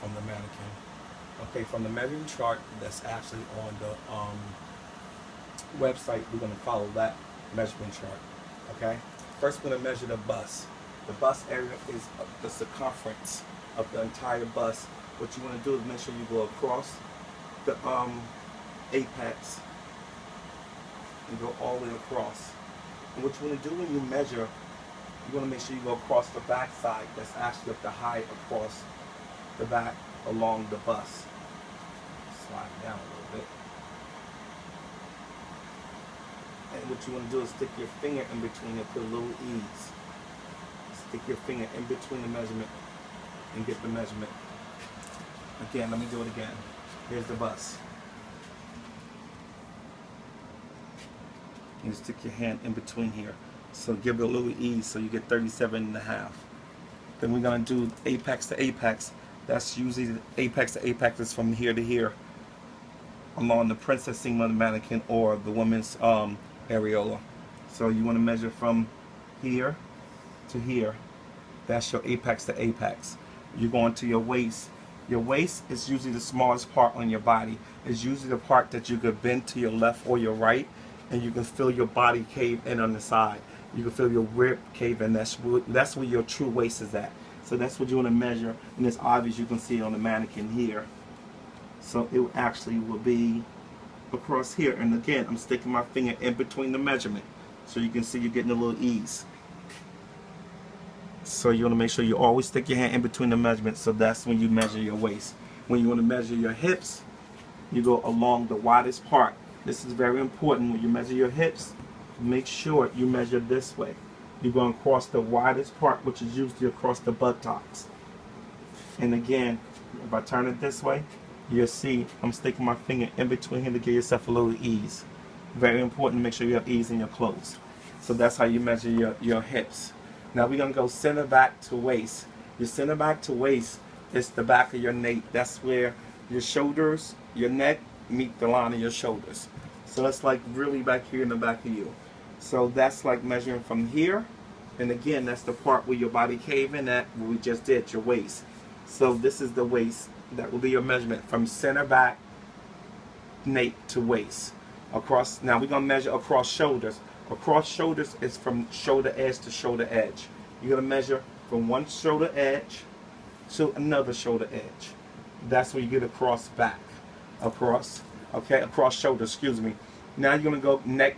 from the mannequin. Okay, from the measuring chart that's actually on the website, we're going to follow that measurement chart. Okay, first we're going to measure the bust. The bust area is the circumference of the entire bust. What you want to do is make sure you go across the apex and go all the way across. And what you want to do when you measure, you want to make sure you go across the back side. That's actually up the height across the back along the bust. Slide down a little bit. And what you want to do is stick your finger in between it, put a little ease. Stick your finger in between the measurement and get the measurement. Again, let me do it again. Here's the bust. You stick your hand in between here. So give it a little ease so you get 37.5. Then we're going to do apex to apex. That's usually the apex to apex is from here to here along the princess seam of the mannequin or the woman's areola. So you want to measure from here to here. That's your apex to apex. You're going to your waist. Your waist is usually the smallest part on your body. It's usually the part that you could bend to your left or your right, and you can feel your body cave in on the side. You can feel your rib cave in. That's where your true waist is at. So that's what you want to measure, and it's obvious. You can see it on the mannequin here. So it actually will be across here. And again, I'm sticking my finger in between the measurement, so you can see you're getting a little ease. So you want to make sure you always stick your hand in between the measurements. So that's when you measure your waist. When you want to measure your hips, you go along the widest part. This is very important. When you measure your hips, make sure you measure this way. You're going across the widest part, which is usually across the buttocks. And again, if I turn it this way, you'll see I'm sticking my finger in between here to give yourself a little ease. Very important to make sure you have ease in your clothes. So that's how you measure your hips. Now we're going to go center back to waist. Your center back to waist is the back of your nape. That's where your shoulders, your neck meet the line of your shoulders. So that's like really back here in the back of you. So that's like measuring from here. And again, that's the part where your body cave in at, what we just did, your waist. So this is the waist. That will be your measurement from center back, nape to waist. Across. Now we're going to measure across shoulders. Across shoulders is from shoulder edge to shoulder edge. You're going to measure from one shoulder edge to another shoulder edge. That's where you get across back. Across. Okay, across shoulder, excuse me. Now you're going to go neck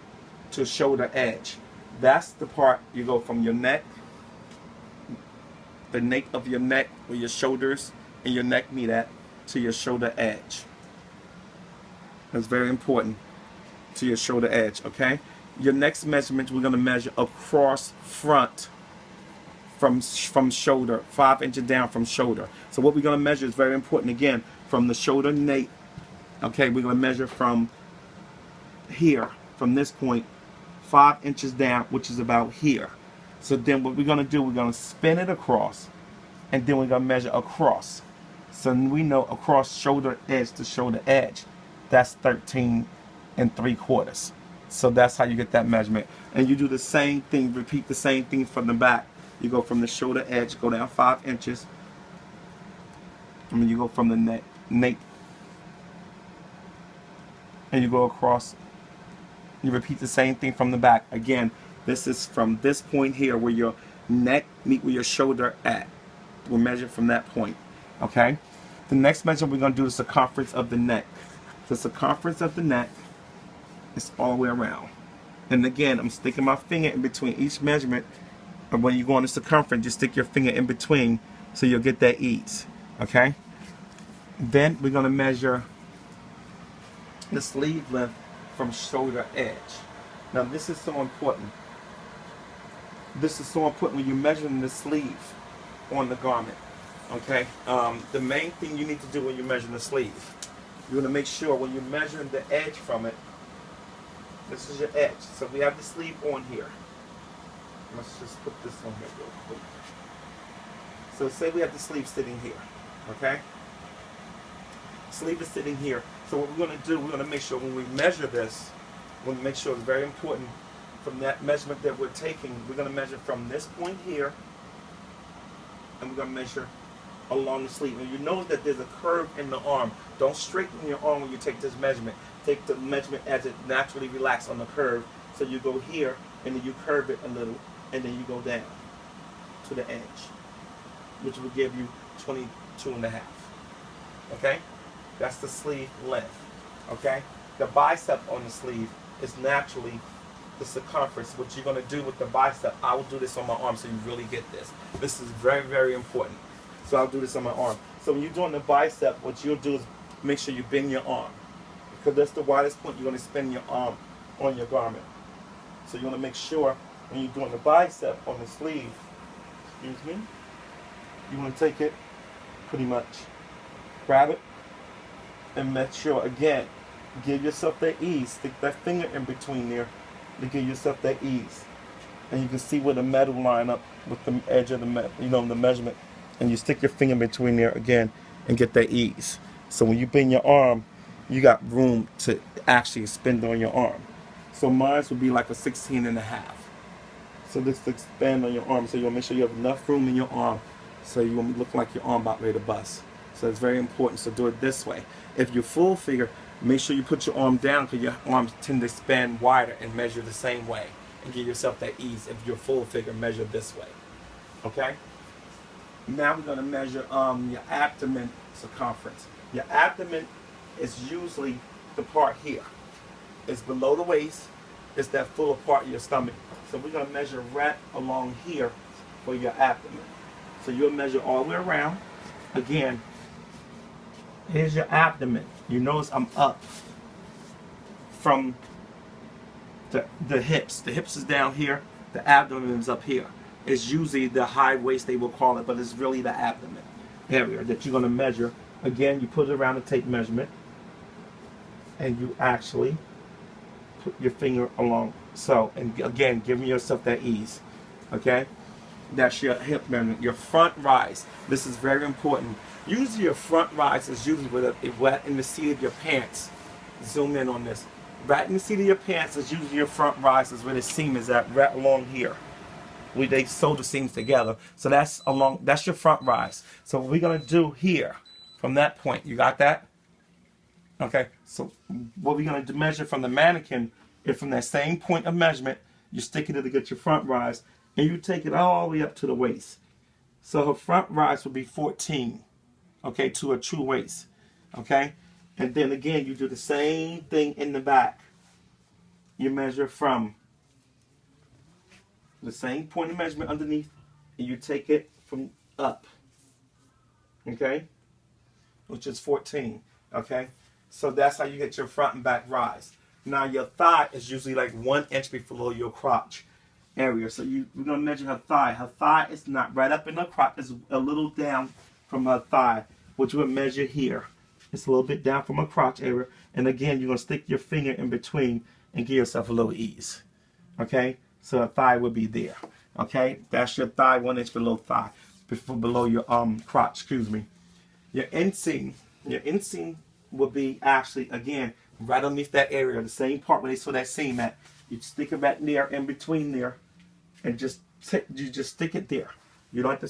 to shoulder edge. That's the part you go from your neck, the nape of your neck where your shoulders and your neck meet at, to your shoulder edge. That's very important. To your shoulder edge, okay? Your next measurement, we're going to measure across front from shoulder, 5 inches down from shoulder. So what we're going to measure is very important. Again, from the shoulder nape, okay, we're going to measure from here, from this point, 5 inches down, which is about here. So then what we're going to do, we're going to spin it across, and then we're going to measure across. So we know across shoulder edge to shoulder edge, that's 13 3/4. So that's how you get that measurement. And you do the same thing, repeat the same thing from the back. You go from the shoulder edge, go down 5 inches. And then you go from the nape. And you go across. You repeat the same thing from the back. Again, this is from this point here where your neck meet with your shoulder at. We'll measure from that point. Okay? The next measure we're going to do the circumference of the neck. The circumference of the neck is all the way around. And again, I'm sticking my finger in between each measurement. But when you go on the circumference, you stick your finger in between so you'll get that ease. Okay? Then we're going to measure the sleeve length from shoulder edge. Now this is so important. This is so important when you're measuring the sleeve on the garment. Okay? The main thing you need to do when you're measuring the sleeve, you want to make sure when you're measuring the edge from it, this is your edge. So we have the sleeve on here. Let's just put this on here real quick. So say we have the sleeve sitting here. Okay? Sleeve is sitting here. So what we're going to do, we're going to make sure when we measure this, we're going to make sure it's very important from that measurement that we're taking, we're going to measure from this point here, and we're going to measure along the sleeve. And you notice that there's a curve in the arm. Don't straighten your arm when you take this measurement. Take the measurement as it naturally relaxes on the curve. So you go here, and then you curve it a little, and then you go down to the edge, which will give you 22.5. Okay? That's the sleeve length. Okay? The bicep on the sleeve is naturally the circumference. What you're going to do with the bicep, I will do this on my arm so you really get this. This is very, very important. So I'll do this on my arm. So when you're doing the bicep, what you'll do is make sure you bend your arm, because that's the widest point you're going to spin your arm on your garment. So you want to make sure when you're doing the bicep on the sleeve, excuse me, you want to take it, pretty much grab it, and make sure, again, give yourself that ease. Stick that finger in between there to give yourself that ease. And you can see where the metal line up with the edge of the the measurement. And you stick your finger in between there again and get that ease. So when you bend your arm, you got room to actually expand on your arm. So mine would be like a 16.5. So this to expand on your arm. So you want to make sure you have enough room in your arm so you won't look like your arm about ready to bust. So it's very important. So do it this way. If you're full figure, make sure you put your arm down, because your arms tend to expand wider and measure the same way. And give yourself that ease. If you're full figure, measure this way. Okay? Now we're going to measure your abdomen circumference. Your abdomen is usually the part here. It's below the waist. It's that fuller part of your stomach. So we're going to measure right along here for your abdomen. So you'll measure all the way around. Again, here's your abdomen. You notice I'm up from the hips. The hips is down here. The abdomen is up here. It's usually the high waist, they will call it, but it's really the abdomen area that you're going to measure. Again, you put it around the tape measurement, and you actually put your finger along. So, and again, giving yourself that ease. Okay? That's your hip measurement. Your front rise. This is very important. Usually your front rise is usually with right in the seat of your pants. Zoom in on this. Right in the seat of your pants is usually your front rise, is where the seam is at, right along here. They sew the seams together. So that's your front rise. So what we're going to do here, from that point, you got that? Okay, so what we're going to measure from the mannequin is from that same point of measurement, you stick it to get your front rise, and you take it all the way up to the waist. So her front rise would be 14, okay, to a true waist, okay? And then again, you do the same thing in the back. You measure from the same point of measurement underneath, and you take it from up, okay, which is 14, okay? So that's how you get your front and back rise. Now your thigh is usually like 1 inch below your crotch area. So we're going to measure her thigh. Her thigh is not right up in her crotch. It's a little down from her thigh, which we'll measure here. It's a little bit down from her crotch area. And again, you're going to stick your finger in between and give yourself a little ease. Okay? So her thigh will be there. Okay? That's your thigh, 1 inch below thigh. Below your crotch, excuse me. Your inseam. Your inseam will be actually, again, right underneath that area, the same part where they saw that seam at. You stick it back there, in between there, and you just stick it there. You don't have to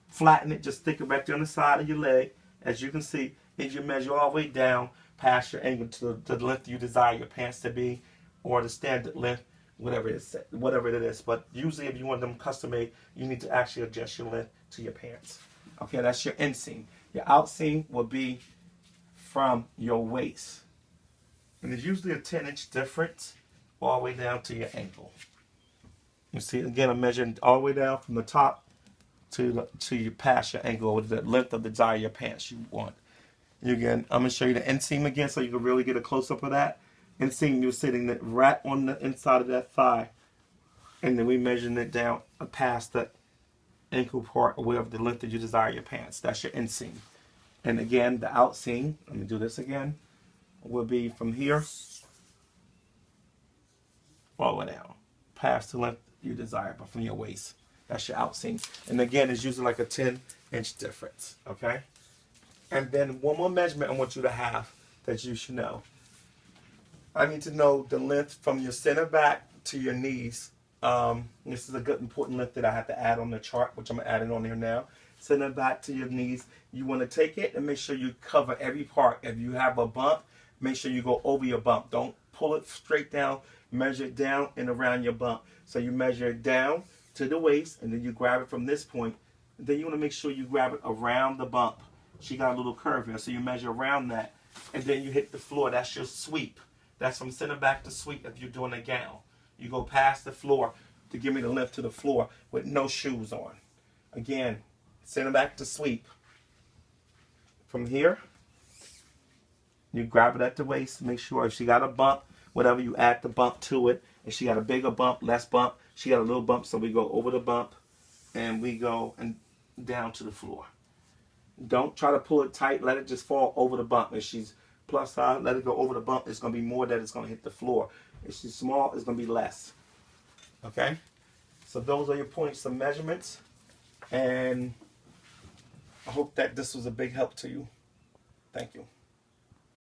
flatten it, just stick it back there on the side of your leg, as you can see, and you measure all the way down past your ankle to the length you desire your pants to be, or the standard length, whatever it is. But usually if you want them custom made, you need to actually adjust your length to your pants. Okay, that's your inseam. Your outseam will be from your waist. And there's usually a 10-inch difference all the way down to your ankle. You see, again, I'm measuring all the way down from the top to you past your ankle, with the length of the desire your pants you want. And again, I'm going to show you the inseam again so you can really get a close-up of that. Inseam, you're sitting right on the inside of that thigh. And then we measuring it down past the ankle part, or whatever the length that you desire your pants. That's your inseam. And again, the outseam, let me do this again, will be from here all the way down, past the length you desire, but from your waist. That's your outseam. And again, it's usually like a 10-inch difference, okay? And then one more measurement I want you to have that you should know. I need to know the length from your center back to your knees. This is a good important length that I have to add on the chart, which I'm adding on here now. Send it back to your knees. You want to take it and make sure you cover every part. If you have a bump, make sure you go over your bump. Don't pull it straight down. Measure it down and around your bump. So you measure it down to the waist, and then you grab it from this point. And then you want to make sure you grab it around the bump. She got a little curve here, so you measure around that. And then you hit the floor. That's your sweep. That's from center back to sweep if you're doing a gown. You go past the floor to give me the lift to the floor with no shoes on. Again, center back to sweep. From here, you grab it at the waist. Make sure if she got a bump, whatever, you add the bump to it. If she got a bigger bump, less bump, she got a little bump, so we go over the bump and we go and down to the floor. Don't try to pull it tight. Let it just fall over the bump. If she's plus size, let it go over the bump. It's going to be more that it's going to hit the floor. If she's small, it's going to be less. Okay? So those are your points of measurements. And I hope that this was a big help to you. Thank you.